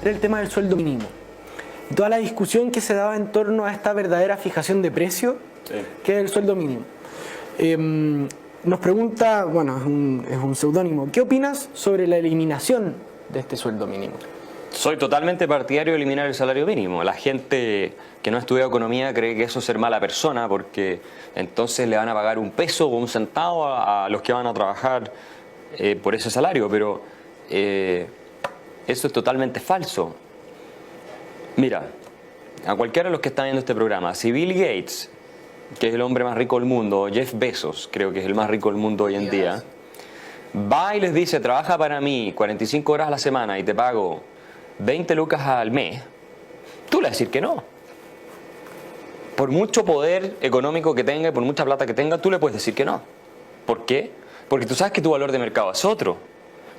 era el tema del sueldo mínimo. Toda la discusión que se daba en torno a esta verdadera fijación de precio, sí, que es el sueldo mínimo. Nos pregunta, bueno, es un seudónimo, ¿qué opinas sobre la eliminación de este sueldo mínimo? Soy totalmente partidario de eliminar el salario mínimo. La gente que no ha estudiado economía cree que eso es ser mala persona, porque entonces le van a pagar un peso o un centavo a los que van a trabajar por ese salario, pero eso es totalmente falso. Mira, a cualquiera de los que están viendo este programa, si Bill Gates, que es el hombre más rico del mundo, o Jeff Bezos, creo que es el más rico del mundo hoy en día, va y les dice, trabaja para mí 45 horas a la semana y te pago 20 lucas al mes, tú le vas a decir que no. Por mucho poder económico que tenga y por mucha plata que tenga, tú le puedes decir que no. ¿Por qué? Porque tú sabes que tu valor de mercado es otro.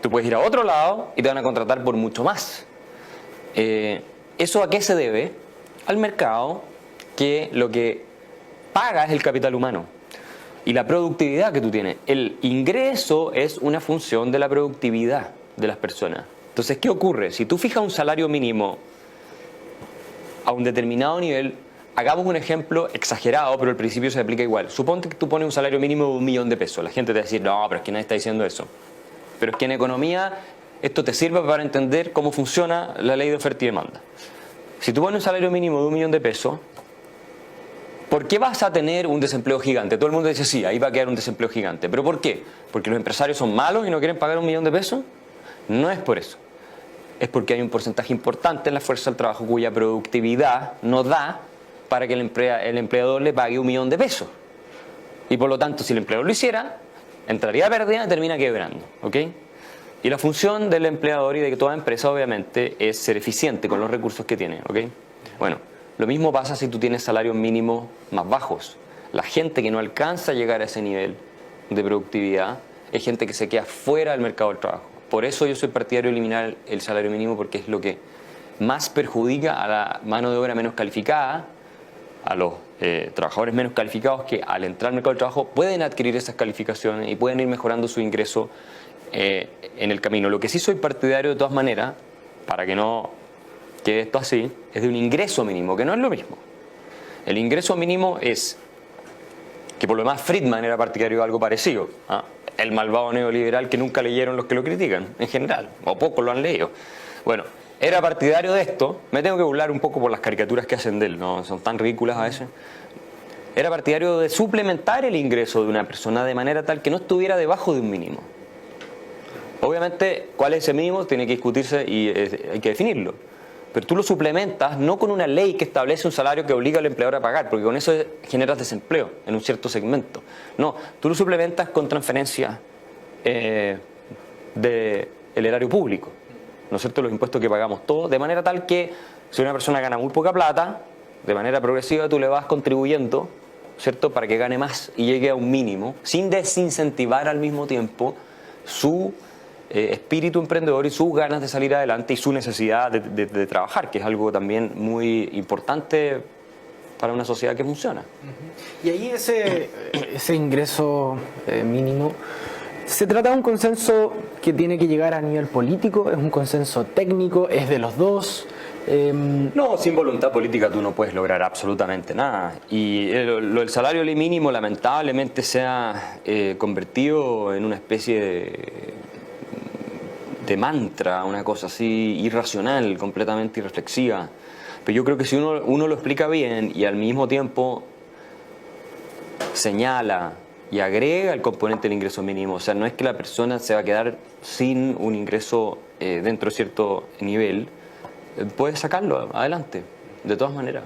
Tú puedes ir a otro lado y te van a contratar por mucho más. ¿Eso a qué se debe? Al mercado, que lo que paga es el capital humano y la productividad que tú tienes. El ingreso es una función de la productividad de las personas. Entonces, ¿qué ocurre? Si tú fijas un salario mínimo a un determinado nivel, hagamos un ejemplo exagerado, pero al principio se aplica igual. Suponte que tú pones un salario mínimo de 1 millón de pesos. La gente te va a decir, no, pero es que nadie está diciendo eso. Pero es que en economía esto te sirve para entender cómo funciona la ley de oferta y demanda. Si tú pones un salario mínimo de 1 millón de pesos, ¿por qué vas a tener un desempleo gigante? Todo el mundo dice, sí, ahí va a quedar un desempleo gigante. ¿Pero por qué? ¿Porque los empresarios son malos y no quieren pagar 1 millón de pesos? No es por eso. Es porque hay un porcentaje importante en la fuerza del trabajo cuya productividad no da para que el empleador le pague 1 millón de pesos. Y por lo tanto, si el empleador lo hiciera, entraría a pérdida y termina quebrando. ¿Ok? Y la función del empleador y de toda empresa, obviamente, es ser eficiente con los recursos que tiene. ¿Ok? Bueno, lo mismo pasa si tú tienes salarios mínimos más bajos. La gente que no alcanza a llegar a ese nivel de productividad es gente que se queda fuera del mercado del trabajo. Por eso yo soy partidario de eliminar el salario mínimo, porque es lo que más perjudica a la mano de obra menos calificada, a los trabajadores menos calificados que al entrar al mercado del trabajo pueden adquirir esas calificaciones y pueden ir mejorando su ingreso en el camino. Lo que sí soy partidario de todas maneras, para que no quede esto así, es de un ingreso mínimo, que no es lo mismo. El ingreso mínimo es, que por lo demás Friedman era partidario de algo parecido, ¿ah? El malvado neoliberal que nunca leyeron los que lo critican, en general, o pocos lo han leído. Bueno, era partidario de esto, me tengo que burlar un poco por las caricaturas que hacen de él, ¿no? Son tan ridículas a veces. Era partidario de suplementar el ingreso de una persona de manera tal que no estuviera debajo de un mínimo. Obviamente, ¿cuál es ese mínimo? Tiene que discutirse y hay que definirlo. Pero tú lo suplementas no con una ley que establece un salario que obliga al empleador a pagar, porque con eso generas desempleo en un cierto segmento. No, tú lo suplementas con transferencias del erario público, ¿no es cierto? Los impuestos que pagamos todos, de manera tal que si una persona gana muy poca plata, de manera progresiva tú le vas contribuyendo, ¿cierto?, para que gane más y llegue a un mínimo, sin desincentivar al mismo tiempo su espíritu emprendedor y sus ganas de salir adelante y su necesidad de trabajar, que es algo también muy importante para una sociedad que funciona. Y ahí ese ingreso mínimo, ¿se trata de un consenso que tiene que llegar a nivel político? ¿Es un consenso técnico? ¿Es de los dos? No, sin voluntad política tú no puedes lograr absolutamente nada. Y el salario mínimo lamentablemente se ha convertido en una especie de mantra, una cosa así irracional, completamente irreflexiva. Pero yo creo que si uno lo explica bien y al mismo tiempo señala y agrega el componente del ingreso mínimo, o sea, no es que la persona se va a quedar sin un ingreso dentro de cierto nivel, puede sacarlo adelante, de todas maneras.